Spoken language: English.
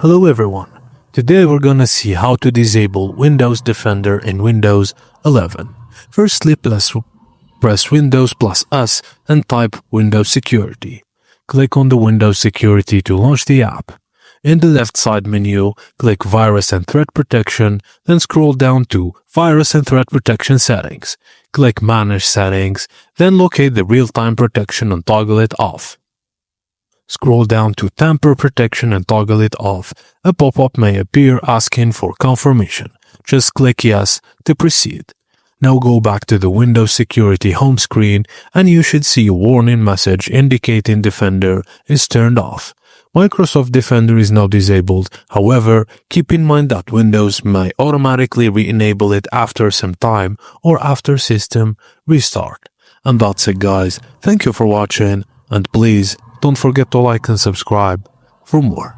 Hello everyone, today we're gonna see how to disable Windows Defender in Windows 11. Firstly, press Windows plus S and type Windows Security. Click on the Windows Security to launch the app. In the left side menu, click Virus and Threat Protection, then scroll down to Virus and Threat Protection Settings. Click Manage Settings, then locate the Real-Time Protection and toggle it off. Scroll down to Tamper Protection and toggle it off. A pop-up may appear asking for confirmation. Just click Yes to proceed. Now go back to the Windows Security home screen and you should see a warning message indicating Defender is turned off. Microsoft Defender is now disabled. However, keep in mind that Windows may automatically re-enable it after some time or after system restart. And that's it, guys. Thank you for watching, and please don't forget to like and subscribe for more.